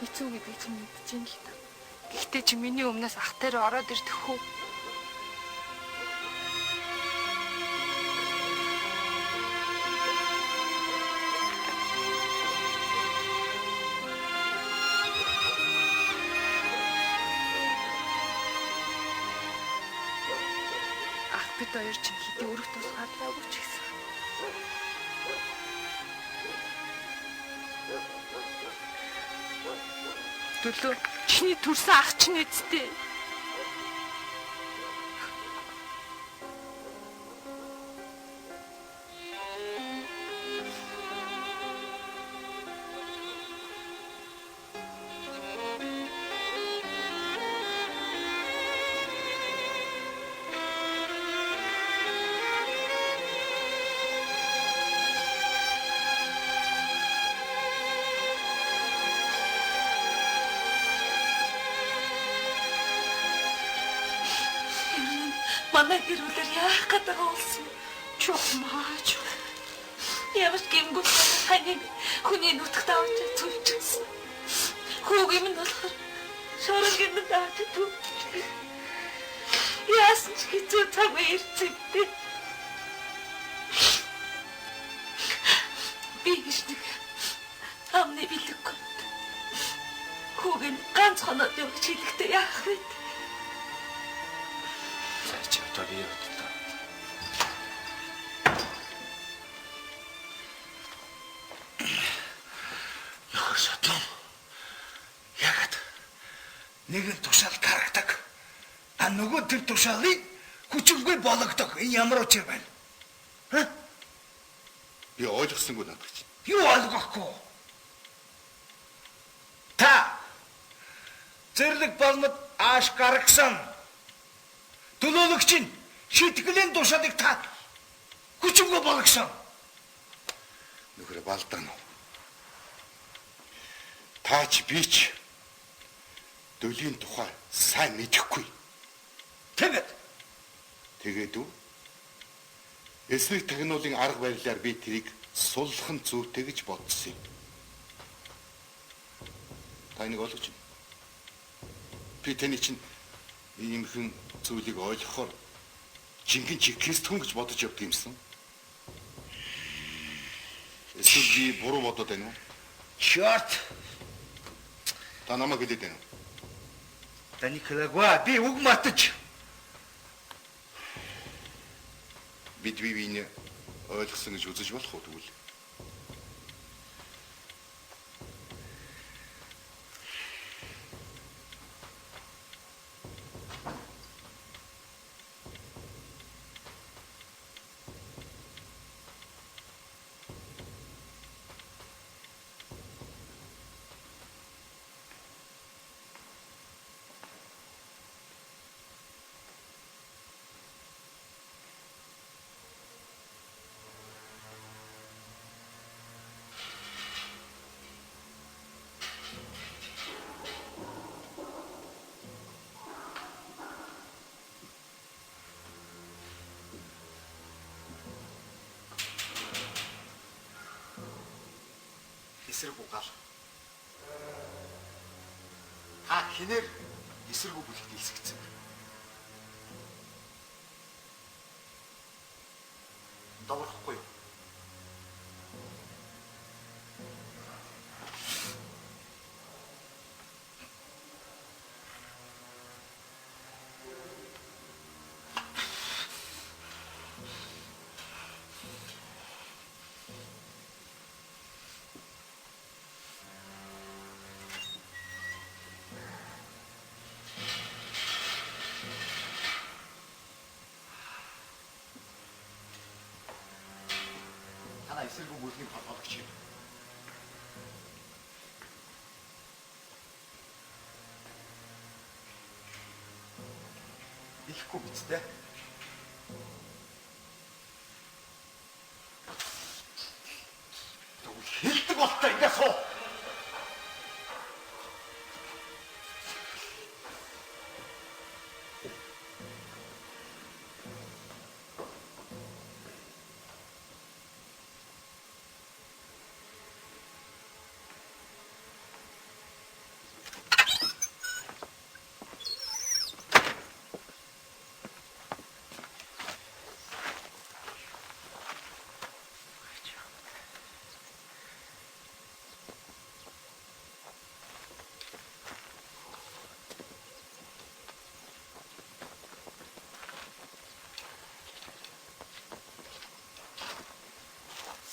Хэцүү гэдэг чинь мэдэж юм л та. Гэхдээ чи миний өмнөөс ах дээр ороод ирдэх хүү? Ах бид хоёр чинь хэдий өрөх тусгаарлаагүй ч гэсэн. Төлөө чиний төрсөн ах чинь үсттэй. Манай гэрүүлэр яах гэдэг болсон. Чухмаач. Ямар гэмгүй хань хүний нутагт авч зүвчсэн. Хүүгийн минь болохоор шоронгийн минь авч зүвчсэн. Яасан ч хэцүү цаг ирцэнтэй. Би гэж нэг амны билэггүй. Хүүгийн ганц хоноод явж хэлэхдээ яах вэ? Одоо би явдаа. Яах шатам. Ягаад нэгэн тушаал гаргадаг. А нөгөө тэр тушаалыг хүчингүй болгодог. Энэ ямар учир байна? Ха? Би ойлгосонгүй надад чинь. Юу ойлгохгүй? Та зэрлэг болмод ааш гаргасан. Төлөөлөгч нь шитгэлийн тушаалыг та хүчингүй болгосон. Нөхөр балдан. Таач бич дөлийн тухай сайн мэдэхгүй. Тэгээд үү? Эсрэг тагнуулын арга барилаар би тэрийг суллах нь зүйтэй гэж бодсон юм. Та энийг ойлгож байна. Би таны чинь иймхэн зүйлийг ойлгохоор жинхэнэ чи Кристэн гэж бодож явдаг юмсан. Эсвэл би буруу бодоод байна уу? Чёрт. Та намайг хэлээд байна уу? Таны хэлээгүй би үг матж. Бид бивийн ойлгосон гэж үзэж болох уу тэгвэл? Эсрэг угаал. Та хинээр эсрэг бүлэгт илсгэсэн. Доворхгүй. Эсэргүү бүлгийн хамгаалагч юм. Ихгүй биз дээ. Тэгвэл хэлдэг болтой ингээс уу.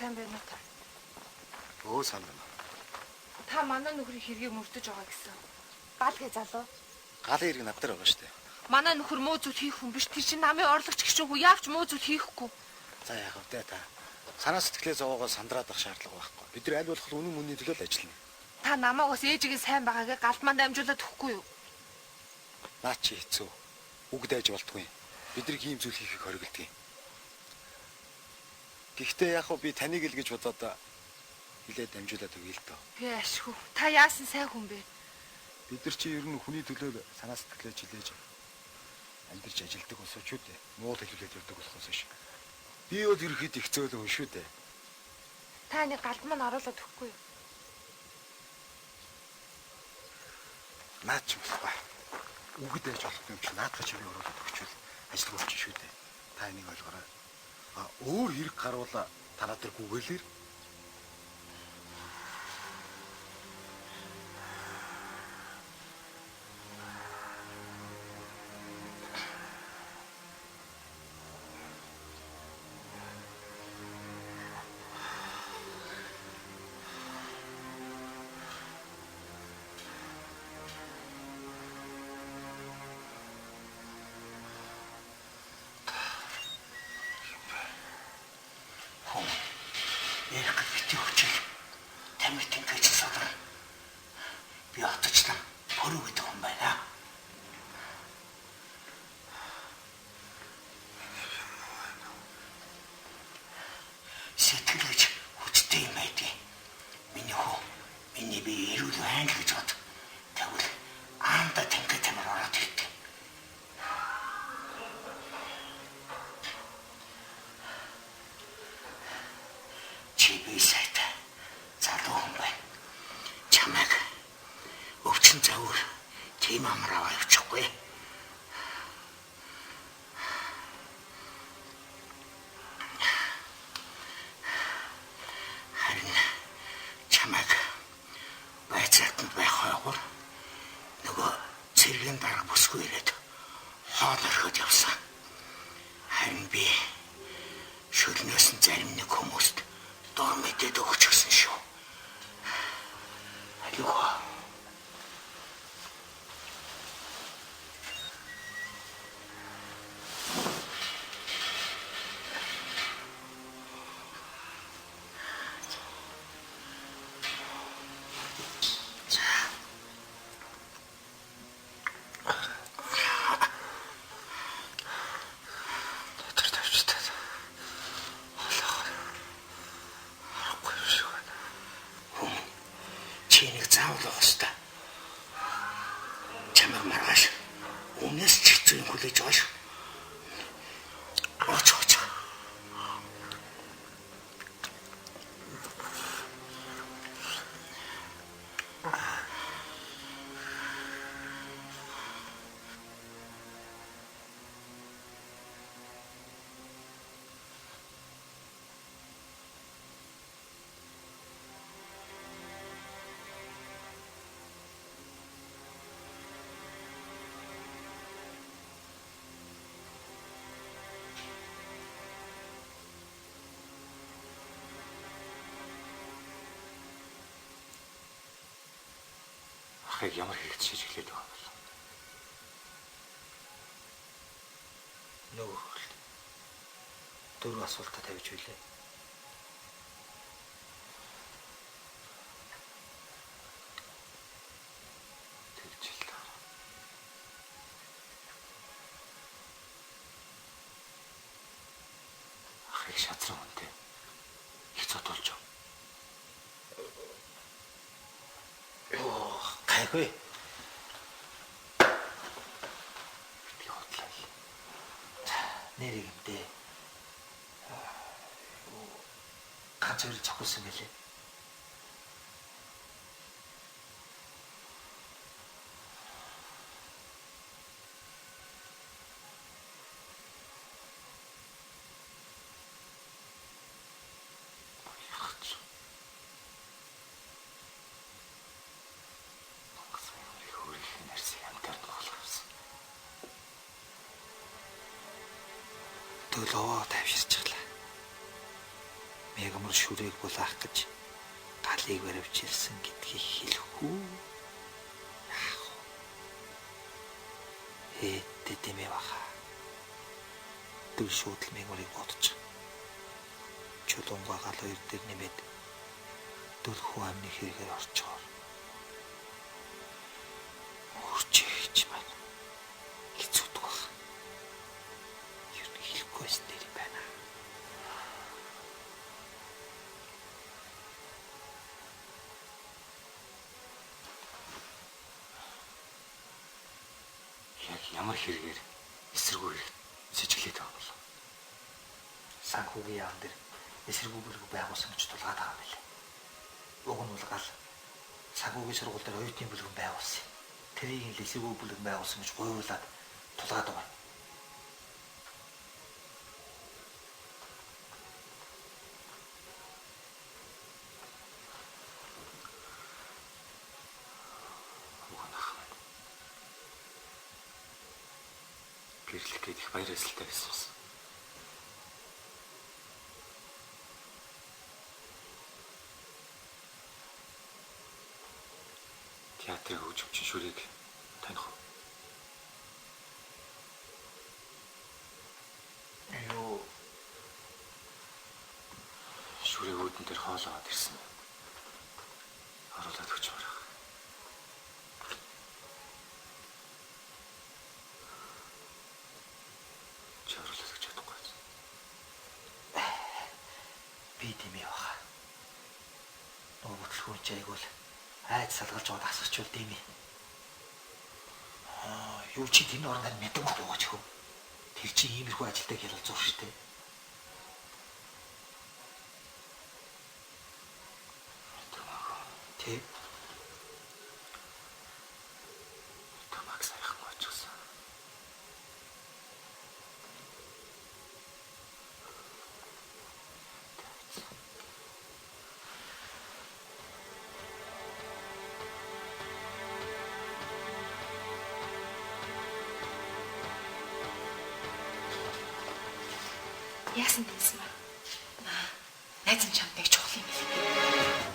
сайн байна уу та? Өө сайн байна. Та манай нөхрийн хэргийг мөрдөж байгаа гэсэн. Гал гээ залуу. Галын хэрэг над дээр байгаа шүү дээ. Манай нөхөр муу зүйл хийх хүн биш. Тэр чинь намын орлогч гişүнгүй яавч муу зүйл хийхгүй. За яах вэ та? Санаа сэтгэлээ зовоогоо сандраад ах шаардлага байхгүй. Бид нар аль болох үнэн мөний төлөө л ажиллана. Та намайг бас ээжигийн сайн байгаагээ галдманд амжуулаад өгөхгүй юу? Наа чи хэцүү. Үг дайж болтгүй. Бид нар ийм зүйл хийхийг хориглодог юм. Гэхдээ яг би таныг л гэж бодоод хилээд дамжуулаад өгье л доо. Би ашгүй. Та яасан сайн хүн бэ? Бид нар чи ер нь хүний төлөө санаа сэтгэлээ жилээж амьдарч ажилдаг болсоо ч үү дээ. Монгол хэлүүлээд явдаг болохоос ш. Би бол ерөөд их зөөлөн хүн шүү дээ. Та нэг галдманд оруулаад өгөхгүй юу? Наач юм байна. Үгэд байж болох юм чи наадах чи би өрөөд өгчүүл ажил болчих шүү дээ. Та энийг ойлгоорой. Өөр хэрэг гаруула танаа тэр гүгэлэр сэтгэлж хүчтэй юм айдээ. Миний хөө, миний би эрүүл байна гэж бод. Тэгвэл аанда тэнгэ тамир ороод ирдэг. Чи би сайтай залуу хүн байна. Чамайг өвчин завар тийм амраа авчихгүй. Дарга босгүй ирээд хоол орхиод явсан. Харин би шөлнөөс нь зарим нэг хүмүүст дор мэдээд өгч гисэн шүү. Алуу. Чамайг маргааш өмнөөс ч хэцүү юм хүлээж байгаа шүү. Оч. Ахыг ямар хэрэгт шижиглээд байгаа бол. Нөгөө дөрөв асуултаа тавьж билээ. Тэгж л даа. Ахыг шатран үнтэй их зодолж ав. Гайгүй. Би хотлаа. Нэрийг дээ. Ганц хоёр цогцолсон байлээ. Төлөө тавьширч гэлээ. Мегмар шүрээг булаах гэж галыг баривч ирсэн гэдгийг хэлэх үү? Яах вэ? Хээдтэй дэмээ баха. Түл шүүдэл мегмарыг бодож. Чулуунгаа гал хоёр дээр нэмээд дөрхүү амны хэрэгээр орчоор. Үрчээж маань хэцүүд баг. Юу нэг хэлэхгүй байсан юм байна. Яг ямар хэрэгээр эсэргүү хэрэг сэжиглээд байгаа бол Санхүүгийн яам дээр эсэргүү бүлэг байгуулсан гэж тулгаад байгаа юм билээ. Уг нь бол гал санхүүгийн сургууль дээр оюутны бүлэг байгуулсан. Тэрийг л эсэргүү бүлэг байгуулсан гэж гуйуулаад тулгаад байгаа. гэрлэх гээд их баяр эсэлтэй байсан юм. Театрын хөгжимчин шүрийг таних уу? Юу Шүрийг үүдэн дээр хоол аваад ирсэн. Оруулаад өгч марах. Чи оруулаад өгч чадахгүй. би дэмээ баха. Нөгөө бүтлгүүн чайгуул айд салгалж аваад асгач үл дэмээ. Юу чи тэр орноор мэдэн буугач хөө. Тэр чи иймэрхүү ажилтай хялалцуур штэ. Тэг. Тамаг сайхан очсон. Яасан дийсэн ба? Найз нь чамд нэг чухал юм хэлээ.